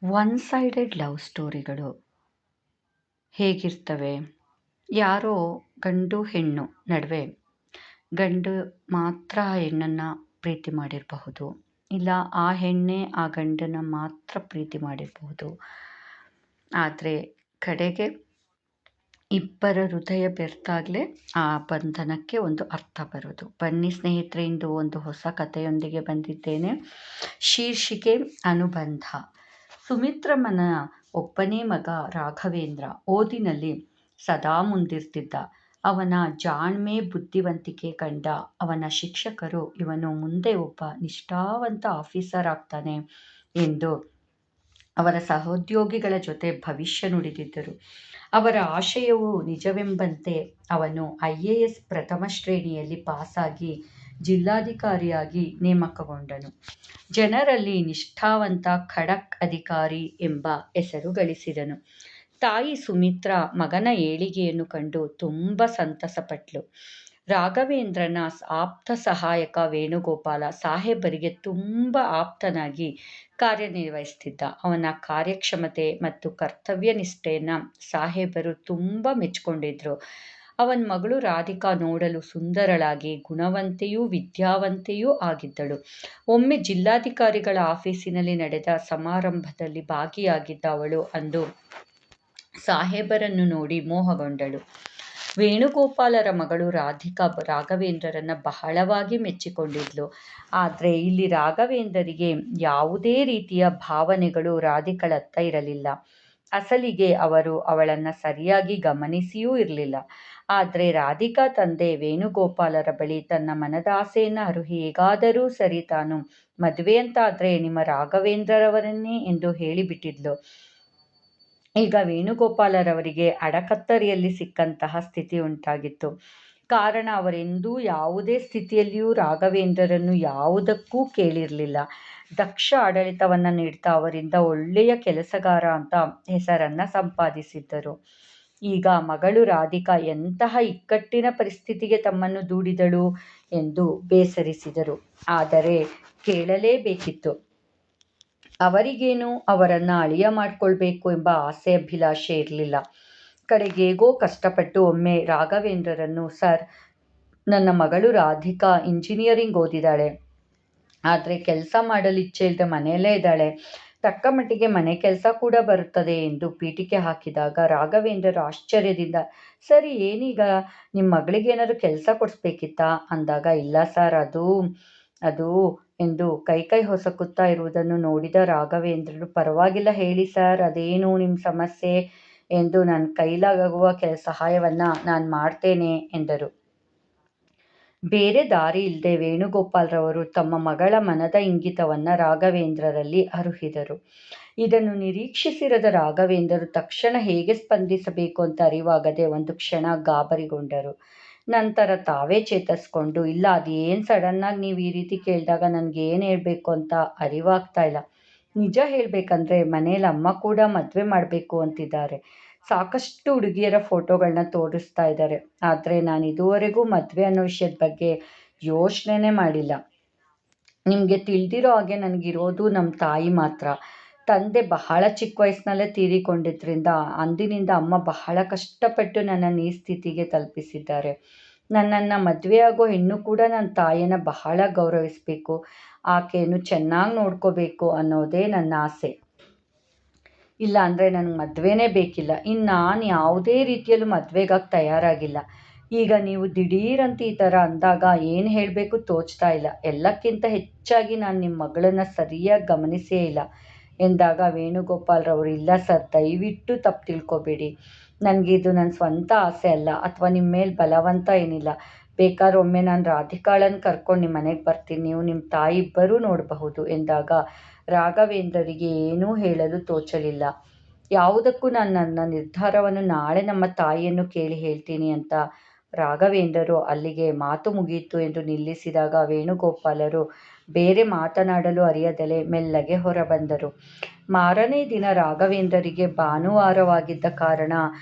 One sided love ಸ್ಟೋರಿಗಳು ಹೇಗಿರ್ತವೆ? ಯಾರೋ ಗಂಡು ಹೆಣ್ಣು ನಡುವೆ ಗಂಡು ಮಾತ್ರ ಆ ಹೆಣ್ಣನ್ನು ಪ್ರೀತಿ ಮಾಡಿರಬಹುದು, ಇಲ್ಲ ಆ ಹೆಣ್ಣೇ ಆ ಗಂಡನ ಮಾತ್ರ ಪ್ರೀತಿ ಮಾಡಿರಬಹುದು. ಆದರೆ ಕಡೆಗೆ ಇಬ್ಬರ ಹೃದಯ ಬೆರೆತಾಗಲೇ ಆ ಬಂಧನಕ್ಕೆ ಒಂದು ಅರ್ಥ ಬರೋದು. ಬನ್ನಿ ಸ್ನೇಹಿತರೆ, ಇಂದು ಒಂದು ಹೊಸ ಕಥೆಯೊಂದಿಗೆ ಬಂದಿದ್ದೇನೆ. ಶೀರ್ಷಿಕೆ ಅನುಬಂಧ. ಸುಮಿತ್ರಮ್ಮನ ಒಬ್ಬನೇ ಮಗ ರಾಘವೇಂದ್ರ ಓದಿನಲ್ಲಿ ಸದಾ ಮುಂದಿರ್ತಿದ್ದ. ಅವನ ಜಾಣ್ಮೆ ಬುದ್ಧಿವಂತಿಕೆ ಕಂಡ ಅವನ ಶಿಕ್ಷಕರು ಇವನು ಮುಂದೆ ಒಬ್ಬ ನಿಷ್ಠಾವಂತ ಆಫೀಸರ್ ಆಗ್ತಾನೆ ಎಂದು ಅವರ ಸಹೋದ್ಯೋಗಿಗಳ ಜೊತೆ ಭವಿಷ್ಯ ನುಡಿದಿದ್ದರು. ಅವರ ಆಶಯವು ನಿಜವೆಂಬಂತೆ ಅವನು IAS ಪ್ರಥಮ ಶ್ರೇಣಿಯಲ್ಲಿ ಪಾಸಾಗಿ ಜಿಲ್ಲಾಧಿಕಾರಿಯಾಗಿ ನೇಮಕಗೊಂಡನು. ಜನರಲ್ಲಿ ನಿಷ್ಠಾವಂತ ಖಡಕ್ ಅಧಿಕಾರಿ ಎಂಬ ಹೆಸರು ಗಳಿಸಿದನು. ತಾಯಿ ಸುಮಿತ್ರ ಮಗನ ಏಳಿಗೆಯನ್ನು ಕಂಡು ತುಂಬ ಸಂತಸಪಟ್ಲು. ರಾಘವೇಂದ್ರನ ಆಪ್ತ ಸಹಾಯಕ ವೇಣುಗೋಪಾಲ ಸಾಹೇಬರಿಗೆ ತುಂಬ ಆಪ್ತನಾಗಿ ಕಾರ್ಯನಿರ್ವಹಿಸ್ತಿದ್ದ. ಅವನ ಕಾರ್ಯಕ್ಷಮತೆ ಮತ್ತು ಕರ್ತವ್ಯ ನಿಷ್ಠೆಯನ್ನು ಸಾಹೇಬರು ತುಂಬ ಮೆಚ್ಚಿಕೊಂಡಿದ್ರು. ಅವನ ಮಗಳು ರಾಧಿಕಾ ನೋಡಲು ಸುಂದರಳಾಗಿ ಗುಣವಂತೆಯೂ ವಿದ್ಯಾವಂತೆಯೂ ಆಗಿದ್ದಳು. ಒಮ್ಮೆ ಜಿಲ್ಲಾಧಿಕಾರಿಗಳ ಆಫೀಸಿನಲ್ಲಿ ನಡೆದ ಸಮಾರಂಭದಲ್ಲಿ ಭಾಗಿಯಾಗಿದ್ದ ಅವಳು ಅಂದು ಸಾಹೇಬರನ್ನು ನೋಡಿ ಮೋಹಗೊಂಡಳು. ವೇಣುಗೋಪಾಲರ ಮಗಳು ರಾಧಿಕಾ ರಾಘವೇಂದ್ರರನ್ನು ಬಹಳವಾಗಿ ಮೆಚ್ಚಿಕೊಂಡಿದ್ಲು. ಆದರೆ ಇಲ್ಲಿ ರಾಘವೇಂದ್ರರಿಗೆ ಯಾವುದೇ ರೀತಿಯ ಭಾವನೆಗಳು ರಾಧಿಕಳತ್ತ ಇರಲಿಲ್ಲ. ಅಸಲಿಗೆ ಅವರು ಅವಳನ್ನು ಸರಿಯಾಗಿ ಗಮನಿಸಿಯೂ ಇರಲಿಲ್ಲ. ಆದರೆ ರಾಧಿಕಾ ತಂದೆ ವೇಣುಗೋಪಾಲರ ಬಳಿ ತನ್ನ ಮನದಾಸೆಯನ್ನು ಅರುಹಿ ಹೇಗಾದರೂ ಸರಿ ತಾನು ಮದುವೆಯಂತಾದರೆ ನಿಮ್ಮ ರಾಘವೇಂದ್ರರವರನ್ನೇ ಎಂದು ಹೇಳಿಬಿಟ್ಟಿದ್ಲು. ಈಗ ವೇಣುಗೋಪಾಲರವರಿಗೆ ಅಡಕತ್ತರಿಯಲ್ಲಿ ಸಿಕ್ಕಂತಹ ಸ್ಥಿತಿ ಉಂಟಾಗಿತ್ತು. ಕಾರಣ ಅವರೆಂದೂ ಯಾವುದೇ ಸ್ಥಿತಿಯಲ್ಲಿಯೂ ರಾಘವೇಂದ್ರರನ್ನು ಯಾವುದಕ್ಕೂ ಕೇಳಿರಲಿಲ್ಲ. ದಕ್ಷ ಆಡಳಿತವನ್ನು ನೀಡ್ತಾ ಅವರಿಂದ ಒಳ್ಳೆಯ ಕೆಲಸಗಾರ ಅಂತ ಹೆಸರನ್ನು ಸಂಪಾದಿಸಿದ್ದರು. ಈಗ ಮಗಳು ರಾಧಿಕಾ ಎಂತಹ ಇಕ್ಕಟ್ಟಿನ ಪರಿಸ್ಥಿತಿಗೆ ತಮ್ಮನ್ನು ದೂಡಿದಳು ಎಂದು ಬೇಸರಿಸಿದರು. ಆದರೆ ಕೇಳಲೇಬೇಕಿತ್ತು. ಅವರಿಗೇನು ಅವರನ್ನು ಅಳಿಯ ಮಾಡಿಕೊಳ್ಬೇಕು ಎಂಬ ಆಸೆ ಅಭಿಲಾಷೆ ಇರಲಿಲ್ಲ. ಕಡೆಗೇಗೋ ಕಷ್ಟಪಟ್ಟು ಒಮ್ಮೆ ರಾಘವೇಂದ್ರರನ್ನು, ಸರ್, ನನ್ನ ಮಗಳು ರಾಧಿಕಾ ಇಂಜಿನಿಯರಿಂಗ್ ಓದಿದ್ದಾಳೆ, ಆದರೆ ಕೆಲಸ ಮಾಡಲು ಇಚ್ಛೆ ಇಲ್ಲದೆ ಮನೆಯಲ್ಲೇ ಇದ್ದಾಳೆ, ತಕ್ಕ ಮಟ್ಟಿಗೆ ಮನೆ ಕೆಲಸ ಕೂಡ ಬರುತ್ತದೆ ಎಂದು ಪೀಠಿಕೆ ಹಾಕಿದಾಗ ರಾಘವೇಂದ್ರರು ಆಶ್ಚರ್ಯದಿಂದ, ಸರಿ ಏನೀಗ ನಿಮ್ಮ ಮಗಳಿಗೆ ಏನಾದರೂ ಕೆಲಸ ಕೊಡಿಸ್ಬೇಕಿತ್ತಾ ಅಂದಾಗ, ಇಲ್ಲ ಸರ್, ಅದು ಎಂದು ಕೈ ಹೊಸಕುತ್ತಾ ಇರುವುದನ್ನು ನೋಡಿದ ರಾಘವೇಂದ್ರರು, ಪರವಾಗಿಲ್ಲ ಹೇಳಿ ಸರ್, ಅದೇನು ನಿಮ್ಮ ಸಮಸ್ಯೆ ಎಂದು ನನ್ನ ಕೈಲಾಗುವ ಸಹಾಯವನ್ನು ನಾನು ಮಾಡ್ತೇನೆ ಎಂದರು. ಬೇರೆ ದಾರಿ ಇಲ್ಲದೆ ವೇಣುಗೋಪಾಲ್ರವರು ತಮ್ಮ ಮಗಳ ಮನದ ಇಂಗಿತವನ್ನು ರಾಘವೇಂದ್ರರಲ್ಲಿ ಅರುಹಿದರು. ಇದನ್ನು ನಿರೀಕ್ಷಿಸಿರದ ರಾಘವೇಂದ್ರರು ತಕ್ಷಣ ಹೇಗೆ ಸ್ಪಂದಿಸಬೇಕು ಅಂತ ಅರಿವಾಗದೆ ಒಂದು ಕ್ಷಣ ಗಾಬರಿಗೊಂಡರು. ನಂತರ ತಾವೇ ಚೇತರಿಸ್ಕೊಂಡು, ಇಲ್ಲ, ಅದೇನು ಸಡನ್ನಾಗಿ ನೀವು ಈ ರೀತಿ ಕೇಳಿದಾಗ ನನಗೇನು ಹೇಳಬೇಕು ಅಂತ ಅರಿವಾಗ್ತಾ ಇಲ್ಲ. ನಿಜ ಹೇಳಬೇಕಂದ್ರೆ ಮನೇಲಿ ಅಮ್ಮ ಕೂಡ ಮದುವೆ ಮಾಡಬೇಕು ಅಂತಿದ್ದಾರೆ. ಸಾಕಷ್ಟು ಹುಡುಗಿಯರ ಫೋಟೋಗಳನ್ನ ತೋರಿಸ್ತಾ ಇದ್ದಾರೆ. ಆದರೆ ನಾನು ಇದುವರೆಗೂ ಮದುವೆ ಅನ್ನೋ ವಿಷಯದ ಬಗ್ಗೆ ಯೋಚನೆ ಮಾಡಿಲ್ಲ. ನಿಮಗೆ ತಿಳಿದಿರೋ ಹಾಗೆ ನನಗಿರೋದು ನಮ್ಮ ತಾಯಿ ಮಾತ್ರ. ತಂದೆ ಬಹಳ ಚಿಕ್ಕ ವಯಸ್ಸಿನಲ್ಲೇ ತೀರಿಕೊಂಡಿದ್ದರಿಂದ ಅಂದಿನಿಂದ ಅಮ್ಮ ಬಹಳ ಕಷ್ಟಪಟ್ಟು ನನ್ನನ್ನು ಈ ಸ್ಥಿತಿಗೆ ತಲುಪಿಸಿದ್ದಾರೆ. ನನ್ನನ್ನು ಮದುವೆಯಾಗೋ ಹೆಣ್ಣು ಕೂಡ ನನ್ನ ತಾಯಿಯನ್ನು ಬಹಳ ಗೌರವಿಸಬೇಕು, ಆಕೆಯನ್ನು ಚೆನ್ನಾಗಿ ನೋಡ್ಕೋಬೇಕು ಅನ್ನೋದೇ ನನ್ನ ಆಸೆ. ಇಲ್ಲ ಅಂದರೆ ನನಗೆ ಮದುವೆನೇ ಬೇಕಿಲ್ಲ. ಇನ್ನು ನಾನು ಯಾವುದೇ ರೀತಿಯಲ್ಲೂ ಮದುವೆಗಾಗಿ ತಯಾರಾಗಿಲ್ಲ. ಈಗ ನೀವು ದಿಢೀರಂತ ಈ ಥರ ಅಂದಾಗ ಏನು ಹೇಳಬೇಕು ತೋಚ್ತಾ ಇಲ್ಲ. ಎಲ್ಲಕ್ಕಿಂತ ಹೆಚ್ಚಾಗಿ ನಾನು ನಿಮ್ಮ ಮಗಳನ್ನು ಸರಿಯಾಗಿ ಗಮನಿಸೇ ಇಲ್ಲ ಎಂದಾಗ ವೇಣುಗೋಪಾಲ್ರವರು, ಇಲ್ಲ ಸರ್, ದಯವಿಟ್ಟು ತಪ್ಪು ತಿಳ್ಕೊಬೇಡಿ. ನನಗಿದು ನನ್ನ ಸ್ವಂತ ಆಸೆ ಅಲ್ಲ ಅಥವಾ ನಿಮ್ಮ ಮೇಲೆ ಬಲವಂತ ಏನಿಲ್ಲ. ಬೇಕಾದ್ರೆ ಒಮ್ಮೆ ನಾನು ರಾಧಿಕಾಳನ್ನು ಕರ್ಕೊಂಡು ನಿಮ್ಮ ಮನೆಗೆ ಬರ್ತೀನಿ, ನೀವು ನಿಮ್ಮ ತಾಯಿ ಇಬ್ಬರೂ ನೋಡಬಹುದು ಎಂದಾಗ ರಾಘವೇಂದ್ರರಿಗೆ ಏನೂ ಹೇಳಲು ತೋಚಲಿಲ್ಲ. ಯಾವುದಕ್ಕೂ ನಾನು ನನ್ನ ನಿರ್ಧಾರವನ್ನು ನಾಳೆ ನಮ್ಮ ತಾಯಿಯನ್ನು ಕೇಳಿ ಹೇಳ್ತೀನಿ ಅಂತ ರಾಘವೇಂದ್ರರು ಅಲ್ಲಿಗೆ ಮಾತು ಮುಗಿಯಿತು ಎಂದು ನಿಲ್ಲಿಸಿದಾಗ ವೇಣುಗೋಪಾಲರು ಬೇರೆ ಮಾತನಾಡಲು ಅರಿಯದಲೇ ಮೆಲ್ಲಗೆ ಹೊರಬಂದರು. ಮಾರನೇ ದಿನ ರಾಘವೇಂದ್ರರಿಗೆ ಭಾನುವಾರವಾಗಿದ್ದ ಕಾರಣ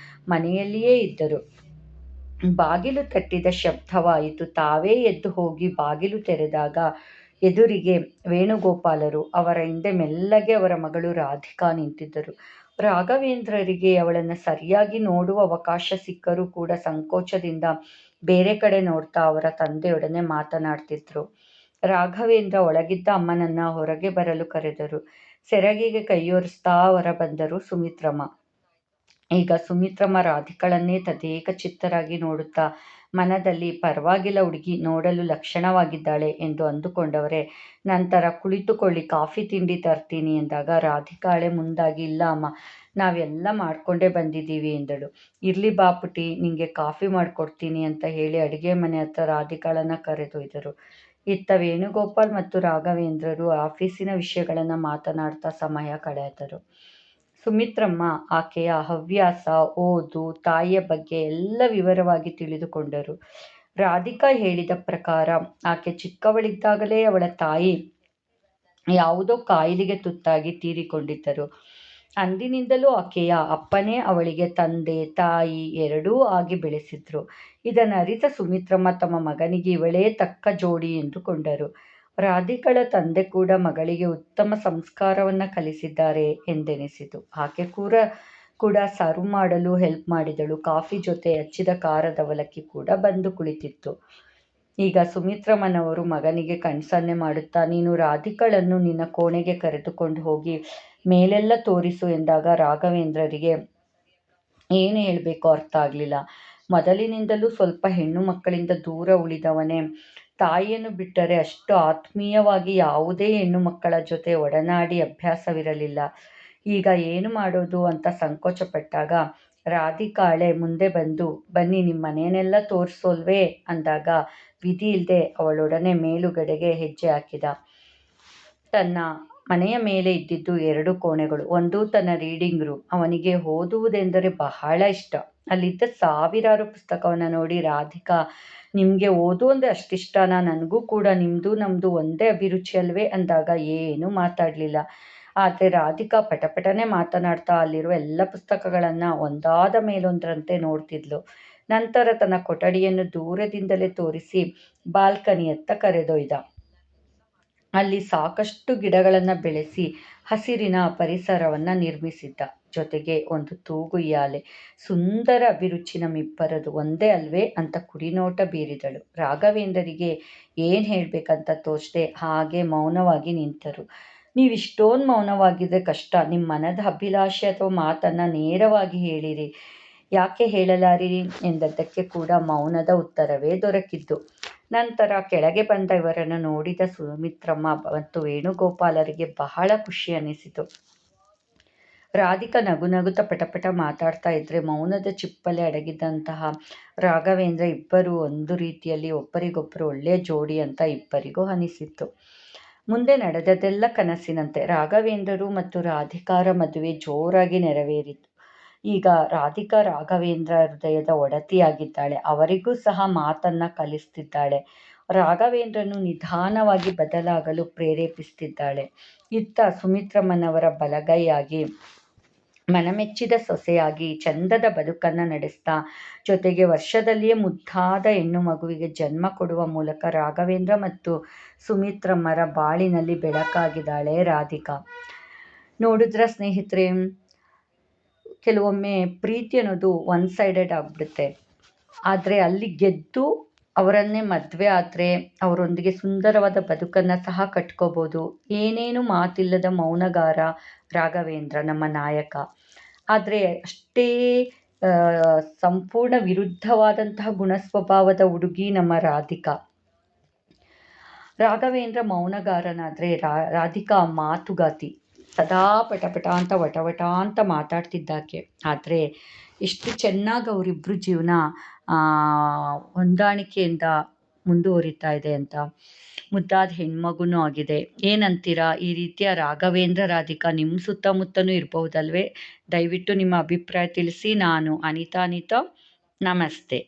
ಮನೆಯಲ್ಲಿಯೇ ಇದ್ದರು. ಬಾಗಿಲು ತಟ್ಟಿದ ಶಬ್ದವಾಯಿತು. ತಾವೇ ಎದ್ದು ಹೋಗಿ ಬಾಗಿಲು ತೆರೆದಾಗ ಎದುರಿಗೆ ವೇಣುಗೋಪಾಲರು, ಅವರ ಹಿಂದೆ ಮೆಲ್ಲಗೆ ಅವರ ಮಗಳು ರಾಧಿಕಾ ನಿಂತಿದ್ದರು. ರಾಘವೇಂದ್ರರಿಗೆ ಅವಳನ್ನು ಸರಿಯಾಗಿ ನೋಡುವ ಅವಕಾಶ ಸಿಕ್ಕರೂ ಕೂಡ ಸಂಕೋಚದಿಂದ ಬೇರೆ ಕಡೆ ನೋಡ್ತಾ ಅವರ ತಂದೆಯೊಡನೆ ಮಾತನಾಡ್ತಿದ್ರು. ರಾಘವೇಂದ್ರ ಒಳಗಿದ್ದ ಅಮ್ಮನನ್ನ ಹೊರಗೆ ಬರಲು ಕರೆದರು. ಸೆರಗಿಗೆ ಕೈಯೊರೆಸ್ತಾ ಹೊರ ಬಂದರು ಸುಮಿತ್ರಮ್ಮ. ಈಗ ಸುಮಿತ್ರಮ್ಮ ರಾಧಿಕಳನ್ನೇ ತದೇಕ ಚಿತ್ತರಾಗಿ ನೋಡುತ್ತಾ ಮನದಲ್ಲಿ ಪರವಾಗಿಲ್ಲ, ಹುಡುಗಿ ನೋಡಲು ಲಕ್ಷಣವಾಗಿದ್ದಾಳೆ ಎಂದು ಅಂದುಕೊಂಡವರೇ ನಂತರ ಕುಳಿತುಕೊಳ್ಳಿ, ಕಾಫಿ ತಿಂಡಿ ತರ್ತೀನಿ ಎಂದಾಗ ರಾಧಿಕಾಳೆ ಮುಂದಾಗಿ, ಇಲ್ಲ ಅಮ್ಮ, ನಾವೆಲ್ಲ ಮಾಡ್ಕೊಂಡೇ ಬಂದಿದ್ದೀವಿ ಎಂದಳು. ಇರ್ಲಿ ಬಾ ಪುಟಿ, ನಿಂಗೆ ಕಾಫಿ ಮಾಡ್ಕೊಡ್ತೀನಿ ಅಂತ ಹೇಳಿ ಅಡುಗೆ ಮನೆ ಹತ್ರ ರಾಧಿಕಾಳನ್ನ ಕರೆದೊಯ್ದರು. ಇತ್ತ ವೇಣುಗೋಪಾಲ್ ಮತ್ತು ರಾಘವೇಂದ್ರರು ಆಫೀಸಿನ ವಿಷಯಗಳನ್ನು ಮಾತನಾಡ್ತಾ ಸಮಯ ಕಳೆದರು. ಸುಮಿತ್ರಮ್ಮ ಆಕೆಯ ಹವ್ಯಾಸ, ಓದು, ತಾಯಿಯ ಬಗ್ಗೆ ಎಲ್ಲ ವಿವರವಾಗಿ ತಿಳಿದುಕೊಂಡರು. ರಾಧಿಕಾ ಹೇಳಿದ ಪ್ರಕಾರ ಆಕೆ ಚಿಕ್ಕವಳಿದ್ದಾಗಲೇ ಅವಳ ತಾಯಿ ಯಾವುದೋ ಕಾಯಿಲೆಗೆ ತುತ್ತಾಗಿ ತೀರಿಕೊಂಡಿದ್ದರು. ಅಂದಿನಿಂದಲೂ ಆಕೆಯ ಅಪ್ಪನೇ ಅವಳಿಗೆ ತಂದೆ ತಾಯಿ ಎರಡೂ ಆಗಿ ಬೆಳೆಸಿದ್ರು. ಇದನ್ನರಿತ ಸುಮಿತ್ರಮ್ಮ ತಮ್ಮ ಮಗನಿಗೆ ಇವಳೇ ತಕ್ಕ ಜೋಡಿ ಎಂದುಕೊಂಡರು. ರಾಧಿಕಳ ತಂದೆ ಕೂಡ ಮಗಳಿಗೆ ಉತ್ತಮ ಸಂಸ್ಕಾರವನ್ನು ಕಲಿಸಿದ್ದಾರೆ ಎಂದೆನಿಸಿತು. ಆಕೆ ಕೂಡ ಸರ್ವ್ ಮಾಡಲು ಹೆಲ್ಪ್ ಮಾಡಿದಳು. ಕಾಫಿ ಜೊತೆ ಹಚ್ಚಿದ ಖಾರದ ಅವಲಕ್ಕಿ ಕೂಡ ಬಂದು ಕುಳಿತಿತ್ತು. ಈಗ ಸುಮಿತ್ರಮ್ಮನವರು ಮಗನಿಗೆ ಕಣ್ಸನ್ನೆ ಮಾಡುತ್ತಾ, ನೀನು ರಾಧಿಕಳನ್ನು ನಿನ್ನ ಕೋಣೆಗೆ ಕರೆದುಕೊಂಡು ಹೋಗಿ ಮೇಲೆಲ್ಲ ತೋರಿಸು ಎಂದಾಗ ರಾಘವೇಂದ್ರರಿಗೆ ಏನು ಹೇಳಬೇಕೋ ಅರ್ಥ ಆಗಲಿಲ್ಲ. ಮೊದಲಿನಿಂದಲೂ ಸ್ವಲ್ಪ ಹೆಣ್ಣು ಮಕ್ಕಳಿಂದ ದೂರ ಉಳಿದವನೇ. ತಾಯಿಯನ್ನು ಬಿಟ್ಟರೆ ಅಷ್ಟು ಆತ್ಮೀಯವಾಗಿ ಯಾವುದೇ ಹೆಣ್ಣು ಮಕ್ಕಳ ಜೊತೆ ಒಡನಾಡಿ ಅಭ್ಯಾಸವಿರಲಿಲ್ಲ. ಈಗ ಏನು ಮಾಡೋದು ಅಂತ ಸಂಕೋಚಪಟ್ಟಾಗ ರಾಧಿಕಾಳೆ ಮುಂದೆ ಬಂದು, ಬನ್ನಿ ನಿಮ್ಮ ಮನೆಯನ್ನೆಲ್ಲ ತೋರಿಸೋಲ್ವೇ ಅಂದಾಗ ವಿಧಿ ಇಲ್ಲದೆ ಅವಳೊಡನೆ ಮೇಲುಗಡೆಗೆ ಹೆಜ್ಜೆ ಹಾಕಿದ. ತನ್ನ ಮನೆಯ ಮೇಲೆ ಇದ್ದಿದ್ದು 2 ಕೋಣೆಗಳು. ಒಂದು ತನ್ನ ರೀಡಿಂಗ್ ರೂಮ್. ಅವನಿಗೆ ಓದುವುದೆಂದರೆ ಬಹಳ ಇಷ್ಟ. ಅಲ್ಲಿದ್ದ ಸಾವಿರಾರು ಪುಸ್ತಕವನ್ನು ನೋಡಿ ರಾಧಿಕಾ, ನಿಮಗೆ ಓದು ಅಂದರೆ ಅಷ್ಟಿಷ್ಟನಾ? ನನಗೂ ಕೂಡ ನಿಮ್ಮದು ನಮ್ಮದು ಒಂದೇ ಅಭಿರುಚಿ ಅಲ್ವೇ ಅಂದಾಗ ಏನೂ ಮಾತಾಡಲಿಲ್ಲ. ಆದರೆ ರಾಧಿಕಾ ಪಟಪಟನೆ ಮಾತನಾಡ್ತಾ ಅಲ್ಲಿರುವ ಎಲ್ಲ ಪುಸ್ತಕಗಳನ್ನು ಒಂದಾದ ಮೇಲೊಂದರಂತೆ ನೋಡ್ತಿದ್ಲು. ನಂತರ ತನ್ನ ಕೊಠಡಿಯನ್ನು ದೂರದಿಂದಲೇ ತೋರಿಸಿ ಬಾಲ್ಕನಿಯತ್ತ ಕರೆದೊಯ್ದ. ಅಲ್ಲಿ ಸಾಕಷ್ಟು ಗಿಡಗಳನ್ನು ಬೆಳೆಸಿ ಹಸಿರಿನ ಪರಿಸರವನ್ನು ನಿರ್ಮಿಸಿದ್ದ. ಜೊತೆಗೆ ಒಂದು ತೂಗುಯ್ಯಾಲೆ. ಸುಂದರ ಅಭಿರುಚಿ ನಮ್ಮಿಬ್ಬರದು ಒಂದೇ ಅಲ್ವೇ ಅಂತ ಕುಡಿನೋಟ ಬೀರಿದಳು. ರಾಘವೇಂದ್ರರಿಗೆ ಏನು ಹೇಳಬೇಕಂತ ತೋಚದೆ ಹಾಗೆ ಮೌನವಾಗಿ ನಿಂತರು. ನೀವಿಷ್ಟೊಂದು ಮೌನವಾಗಿದ್ದರೆ ಕಷ್ಟ. ನಿಮ್ಮ ಮನದ ಅಭಿಲಾಷೆ ಅಥವಾ ಮಾತನ್ನು ನೇರವಾಗಿ ಹೇಳಿರಿ. ಯಾಕೆ ಹೇಳಲಾರಿರಿ ಎಂದದ್ದಕ್ಕೆ ಕೂಡ ಮೌನದ ಉತ್ತರವೇ ದೊರಕಿದ್ದು. ನಂತರ ಕೆಳಗೆ ಬಂದ ಇವರನ್ನು ನೋಡಿದ ಸುಮಿತ್ರಮ್ಮ ಮತ್ತು ವೇಣುಗೋಪಾಲರಿಗೆ ಬಹಳ ಖುಷಿ ಅನ್ನಿಸಿತು. ರಾಧಿಕಾ ನಗುನಗುತ್ತಾ ಪಟಪಟ ಮಾತಾಡ್ತಾ ಇದ್ರೆ ಮೌನದ ಚಿಪ್ಪಲ್ಲಿ ಅಡಗಿದ್ದಂತಹ ರಾಘವೇಂದ್ರ ಇಬ್ಬರು ಒಂದು ರೀತಿಯಲ್ಲಿ ಒಬ್ಬರಿಗೊಬ್ಬರು ಒಳ್ಳೆಯ ಜೋಡಿ ಅಂತ ಇಬ್ಬರಿಗೂ ಅನಿಸಿತ್ತು. ಮುಂದೆ ನಡೆದದೆಲ್ಲ ಕನಸಿನಂತೆ. ರಾಘವೇಂದ್ರರು ಮತ್ತು ರಾಧಿಕಾರ ಮದುವೆ ಜೋರಾಗಿ ನೆರವೇರಿತು. ಈಗ ರಾಧಿಕಾ ರಾಘವೇಂದ್ರ ಹೃದಯದ ಒಡತಿಯಾಗಿದ್ದಾಳೆ. ಅವರಿಗೂ ಸಹ ಮಾತನ್ನ ಕಲಿಸ್ತಿದ್ದಾಳೆ. ರಾಘವೇಂದ್ರನು ನಿಧಾನವಾಗಿ ಬದಲಾಗಲು ಪ್ರೇರೇಪಿಸ್ತಿದ್ದಾಳೆ. ಇತ್ತ ಸುಮಿತ್ರಮ್ಮನವರ ಬಲಗೈಯಾಗಿ ಮನಮೆಚ್ಚಿದ ಸೊಸೆಯಾಗಿ ಚಂದದ ಬದುಕನ್ನು ನಡೆಸ್ತಾ, ಜೊತೆಗೆ ವರ್ಷದಲ್ಲಿಯೇ ಮುದ್ದಾದ ಹೆಣ್ಣು ಮಗುವಿಗೆ ಜನ್ಮ ಕೊಡುವ ಮೂಲಕ ರಾಘವೇಂದ್ರ ಮತ್ತು ಸುಮಿತ್ರಮ್ಮರ ಬಾಳಿನಲ್ಲಿ ಬೆಳಕಾಗಿದ್ದಾಳೆ ರಾಧಿಕಾ. ನೋಡಿದ್ರ ಸ್ನೇಹಿತರೆ, ಕೆಲವೊಮ್ಮೆ ಪ್ರೀತಿ ಅನ್ನೋದು ಒನ್ ಸೈಡೆಡ್ ಆಗಿಬಿಡುತ್ತೆ. ಆದರೆ ಅಲ್ಲಿ ಗೆದ್ದು ಅವರನ್ನೇ ಮದುವೆ ಆದರೆ ಅವರೊಂದಿಗೆ ಸುಂದರವಾದ ಬದುಕನ್ನು ಸಹ ಕಟ್ಕೋಬೋದು. ಏನೇನು ಮಾತಿಲ್ಲದ ಮೌನಗಾರ ರಾಘವೇಂದ್ರ ನಮ್ಮ ನಾಯಕ. ಆದರೆ ಅಷ್ಟೇ ಸಂಪೂರ್ಣ ವಿರುದ್ಧವಾದಂತಹ ಗುಣಸ್ವಭಾವದ ಹುಡುಗಿ ನಮ್ಮ ರಾಧಿಕಾ. ರಾಘವೇಂದ್ರ ಮೌನಗಾರನಾದರೆ ರಾಧಿಕಾ ಮಾತುಗಾತಿ. ಸದಾ ಪಟಪಟ ಅಂತ ವಟವಟ ಅಂತ ಮಾತಾಡ್ತಿದ್ದಾಕೆ. ಆದರೆ ಎಷ್ಟು ಚೆನ್ನಾಗಿ ಅವರಿಬ್ಬರು ಜೀವನ ಹೊಂದಾಣಿಕೆಯಿಂದ ಮುಂದುವರಿತಾ ಇದೆ ಅಂತ. ಮುದ್ದಾದ ಹೆಣ್ಮಗುನೂ ಆಗಿದೆ. ಏನಂತೀರಾ? ಈ ರೀತಿಯ ರಾಘವೇಂದ್ರ ರಾಧಿಕಾ ನಿಮ್ಮ ಸುತ್ತಮುತ್ತನೂ ಇರಬಹುದಲ್ವೇ? ದಯವಿಟ್ಟು ನಿಮ್ಮ ಅಭಿಪ್ರಾಯ ತಿಳಿಸಿ. ನಾನು ಅನಿತಾ. ನಮಸ್ತೆ.